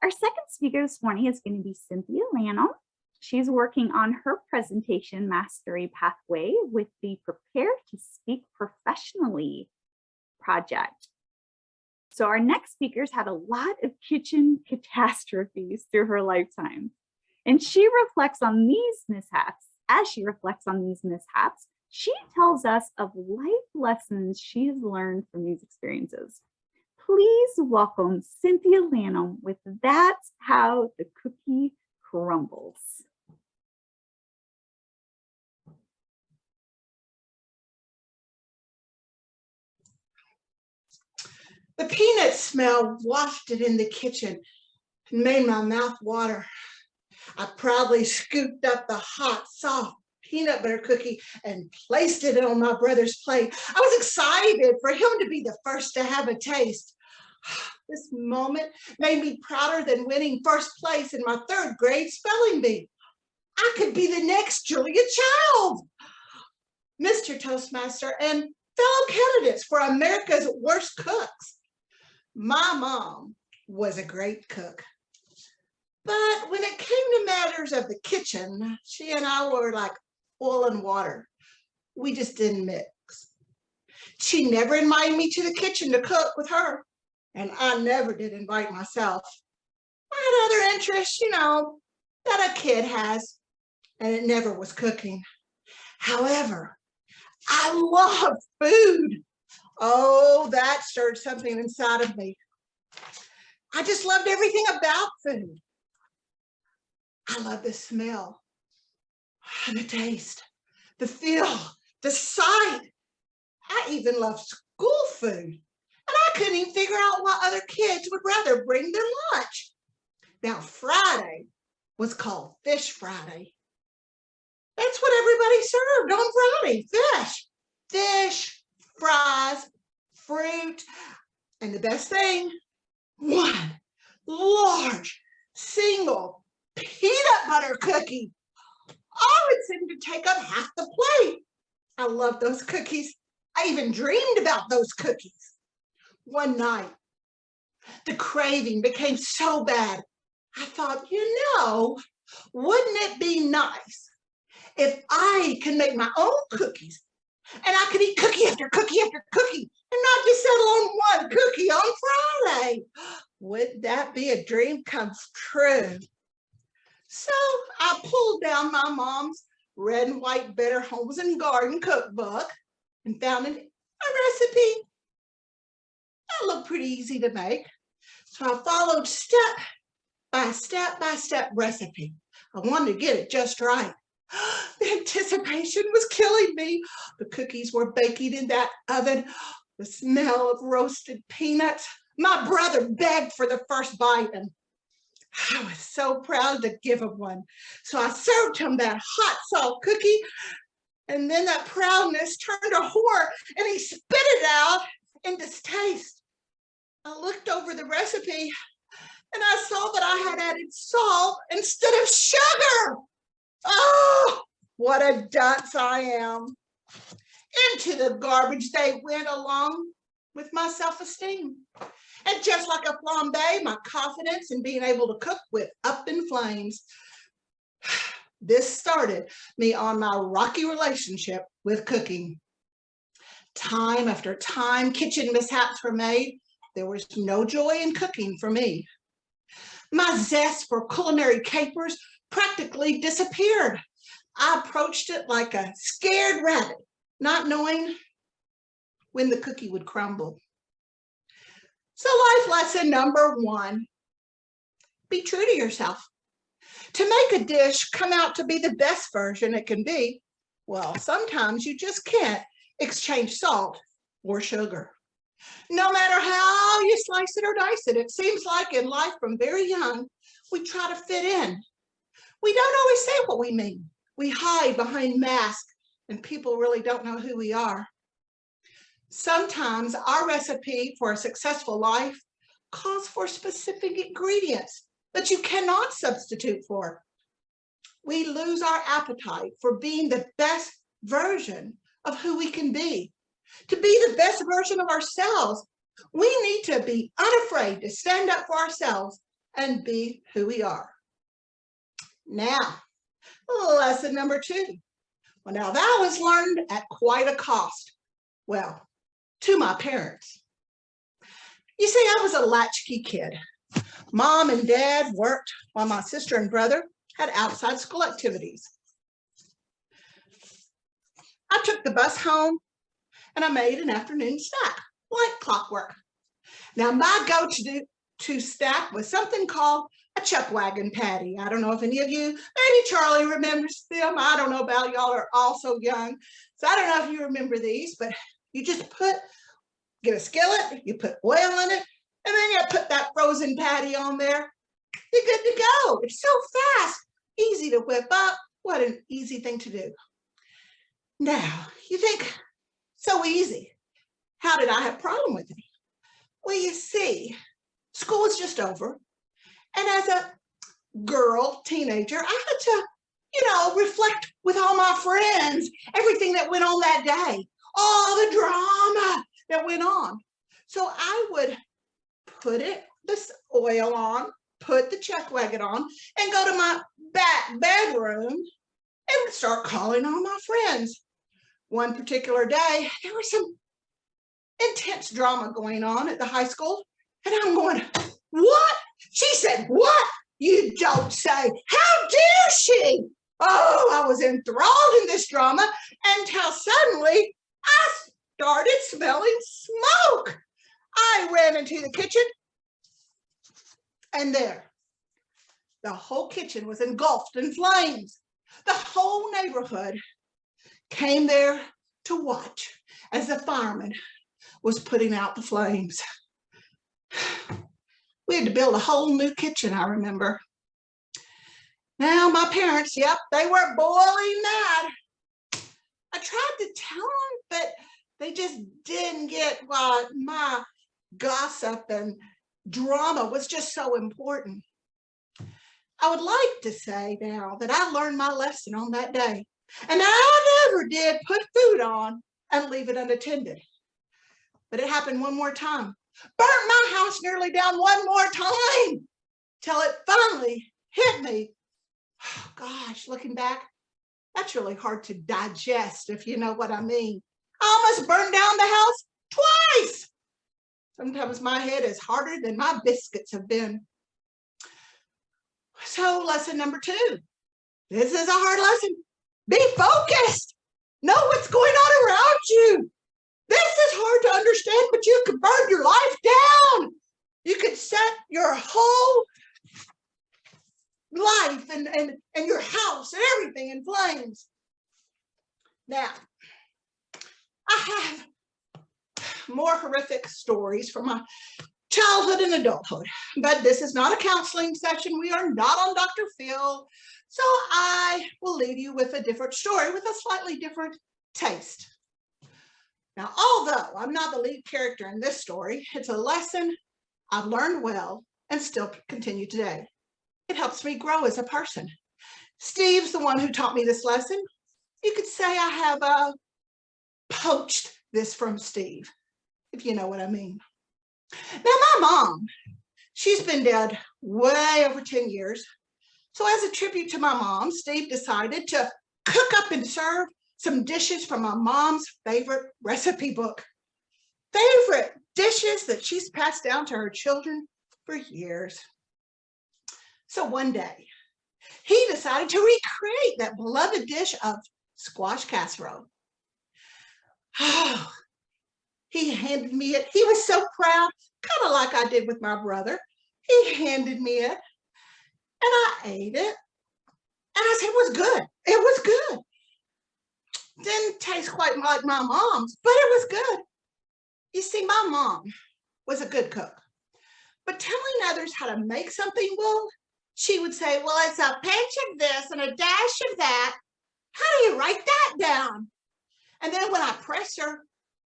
Our second speaker this morning is going to be Cynthia Lanham. She's working on her presentation mastery pathway with the Prepare to Speak Professionally project. So our next speaker's had a lot of kitchen catastrophes through her lifetime. And she reflects on these mishaps. As she reflects on these mishaps, she tells us of life lessons she has learned from these experiences. Please welcome Cynthia Lanham with That's How the Cookie Crumbles. The peanut smell wafted in the kitchen and made my mouth water. I proudly scooped up the hot, soft peanut butter cookie and placed it on my brother's plate. I was excited for him to be the first to have a taste. This moment made me prouder than winning first place in my third grade spelling bee. I could be the next Julia Child. Mr. Toastmaster and fellow candidates for America's Worst Cooks. My mom was a great cook. But when it came to matters of the kitchen, she and I were like oil and water. We just didn't mix. She never invited me to the kitchen to cook with her, and I never did invite myself. I had other interests, that a kid has, and it never was cooking. However, I love food. Oh, that stirred something inside of me. I just loved everything about food. I love the smell, the taste, the feel, the sight. I even love school food. And I couldn't even figure out why other kids would rather bring their lunch. Now, Friday was called Fish Friday. That's what everybody served on Friday, fish. Fish, fries, fruit, and the best thing, one large single peanut butter cookie. Oh, it seemed to take up half the plate. I love those cookies. I even dreamed about those cookies. One night, the craving became so bad. I thought, wouldn't it be nice if I could make my own cookies and I could eat cookie after cookie after cookie and not just settle on one cookie on Friday? Would that be a dream come true? So I pulled down my mom's red and white Better Homes and Garden cookbook and found a recipe that looked pretty easy to make. So I followed step by step recipe. I wanted to get it just right. The anticipation was killing me. The cookies were baking in that oven. The smell of roasted peanuts. My brother begged for the first bite, and I was so proud to give him one. So I served him that hot, soft cookie, and then that proudness turned to horror, and he spit it out in distaste. I looked over the recipe, and I saw that I had added salt instead of sugar. Oh, what a dunce I am. Into the garbage they went along with my self-esteem. And just like a flambe, my confidence in being able to cook went up in flames. This started me on my rocky relationship with cooking. Time after time, kitchen mishaps were made. There was no joy in cooking for me. My zest for culinary capers practically disappeared. I approached it like a scared rabbit, not knowing when the cookie would crumble. So life lesson number one, be true to yourself. To make a dish come out to be the best version it can be, well, sometimes you just can't exchange salt or sugar. No matter how you slice it or dice it, it seems like in life from very young, we try to fit in. We don't always say what we mean. We hide behind masks and people really don't know who we are. Sometimes our recipe for a successful life calls for specific ingredients that you cannot substitute for. We lose our appetite for being the best version of who we can be. To be the best version of ourselves, we need to be unafraid to stand up for ourselves and be who we are. Now, lesson number 2. Well, now that was learned at quite a cost. Well, to my parents. You see, I was a latchkey kid. Mom and Dad worked while my sister and brother had outside school activities. I took the bus home and I made an afternoon snack, like clockwork. Now, my go-to snack was something called a chuck wagon patty. I don't know if any of you, maybe Charlie remembers them. I don't know about y'all are all so young. So I don't know if you remember these, but you just get a skillet, you put oil in it, and then you put that frozen patty on there. You're good to go. It's so fast, easy to whip up. What an easy thing to do. Now, you think, so easy. How did I have a problem with it? Well, you see, school was just over. And as a girl, teenager, I had to, reflect with all my friends, everything that went on that day, all the drama that went on. So I would put this oil on, put the chuck wagon on, and go to my back bedroom and start calling all my friends. One particular day, there was some intense drama going on at the high school, and I'm going, what? She said, what? You don't say. How dare she? Oh, I was enthralled in this drama until suddenly I started smelling smoke. I ran into the kitchen, and there, the whole kitchen was engulfed in flames. The whole neighborhood came there to watch as the fireman was putting out the flames. We had to build a whole new kitchen, I remember. Now, my parents, yep, they were boiling mad. I tried to tell them, but they just didn't get why my gossip and drama was just so important. I would like to say now that I learned my lesson on that day, and I never did put food on and leave it unattended. But it happened one more time. Burnt my house nearly down one more time till it finally hit me. Oh, gosh, looking back, that's really hard to digest, if you know what I mean. I almost burned down the house twice. Sometimes my head is harder than my biscuits have been. So lesson number 2. This is a hard lesson. Be focused. Know what's going on around you. This is hard to understand, but you could burn your life down. You could set your whole life and your house and everything in flames. Now, I have more horrific stories from my childhood and adulthood, but this is not a counseling session. We are not on Dr. Phil. So I will leave you with a different story with a slightly different taste. Now, although I'm not the lead character in this story, it's a lesson I've learned well and still continue today. It helps me grow as a person. Steve's the one who taught me this lesson. You could say I have poached this from Steve, if you know what I mean. Now, my mom, she's been dead way over 10 years. So as a tribute to my mom, Steve decided to cook up and serve some dishes from my mom's favorite recipe book. Favorite dishes that she's passed down to her children for years. So one day, he decided to recreate that beloved dish of squash casserole. Oh, he handed me it. He was so proud, kind of like I did with my brother. He handed me it, and I ate it. And I said, it was good. It was good. Didn't taste quite like my mom's, but it was good. You see, my mom was a good cook. But telling others how to make something, well, she would say, well, it's a pinch of this and a dash of that. How do you write that down? And then when I press her,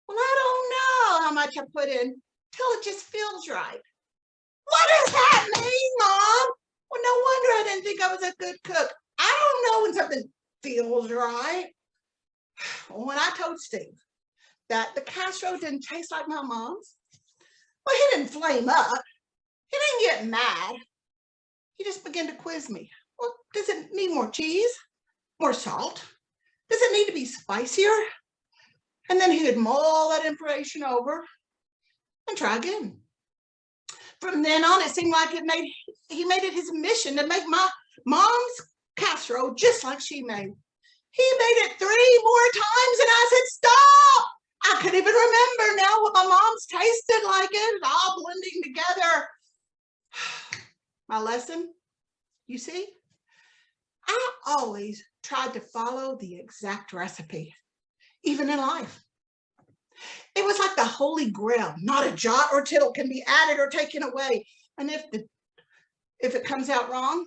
well, I don't know how much I put in till it just feels right. What does that mean, Mom? Well, no wonder I didn't think I was a good cook. I don't know when something feels right. When I told Steve that the casserole didn't taste like my mom's, well, he didn't flame up. He didn't get mad. he just began to quiz me. Well, does it need more cheese? More salt? Does it need to be spicier? And then he would mull that information over and try again. From then on, it seemed like he made it his mission to make my mom's casserole just like she made. He made it 3 more times, and I said, stop! I couldn't even remember now what my mom's tasted like. It was all blending together. My lesson, you see, I always tried to follow the exact recipe, even in life. It was like the holy grail. Not a jot or tittle can be added or taken away. And if it comes out wrong,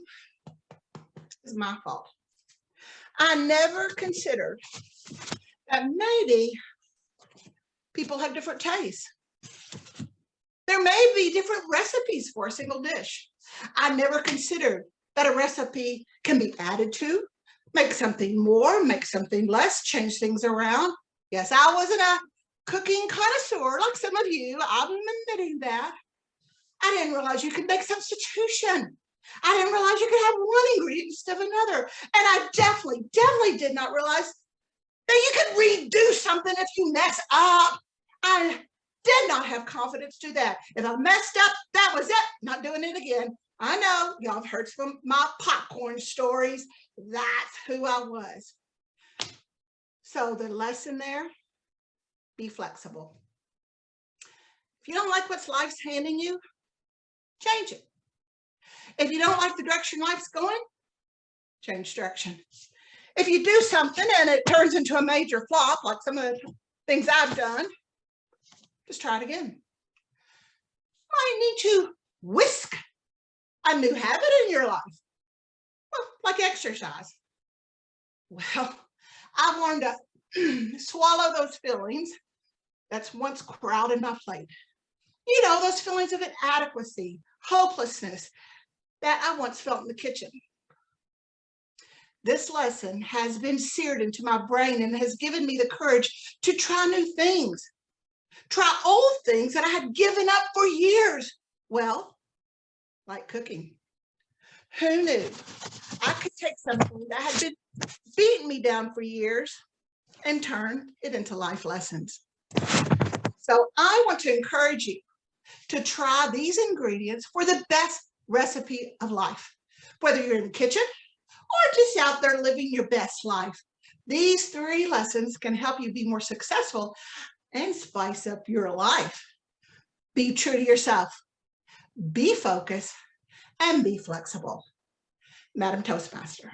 it's my fault. I never considered that maybe people have different tastes. There may be different recipes for a single dish. I never considered that a recipe can be added to, make something more, make something less, change things around. Yes, I wasn't a cooking connoisseur like some of you. I'm admitting that. I didn't realize you could make substitution. I didn't realize you could have one ingredient instead of another. And I definitely did not realize that you could redo something if you mess up. I did not have confidence to do that. If I messed up, that was it. Not doing it again. I know y'all have heard some of my popcorn stories. That's who I was. So the lesson there, be flexible. If you don't like what life's handing you, change it. If you don't like the direction life's going, change direction. If you do something and it turns into a major flop, like some of the things I've done, just try it again. You might need to whisk a new habit in your life, well, like exercise. Well, I've learned to swallow those feelings that's once crowded my plate. You know, those feelings of inadequacy, hopelessness that I once felt in the kitchen. This lesson has been seared into my brain and has given me the courage to try new things, try old things that I had given up for years. Well, like cooking. Who knew I could take something that had been beating me down for years and turn it into life lessons? So I want to encourage you to try these ingredients for the best recipe of life, whether you're in the kitchen or just out there living your best life. These 3 lessons can help you be more successful and spice up your life. Be true to yourself, be focused, and be flexible. Madam Toastmaster.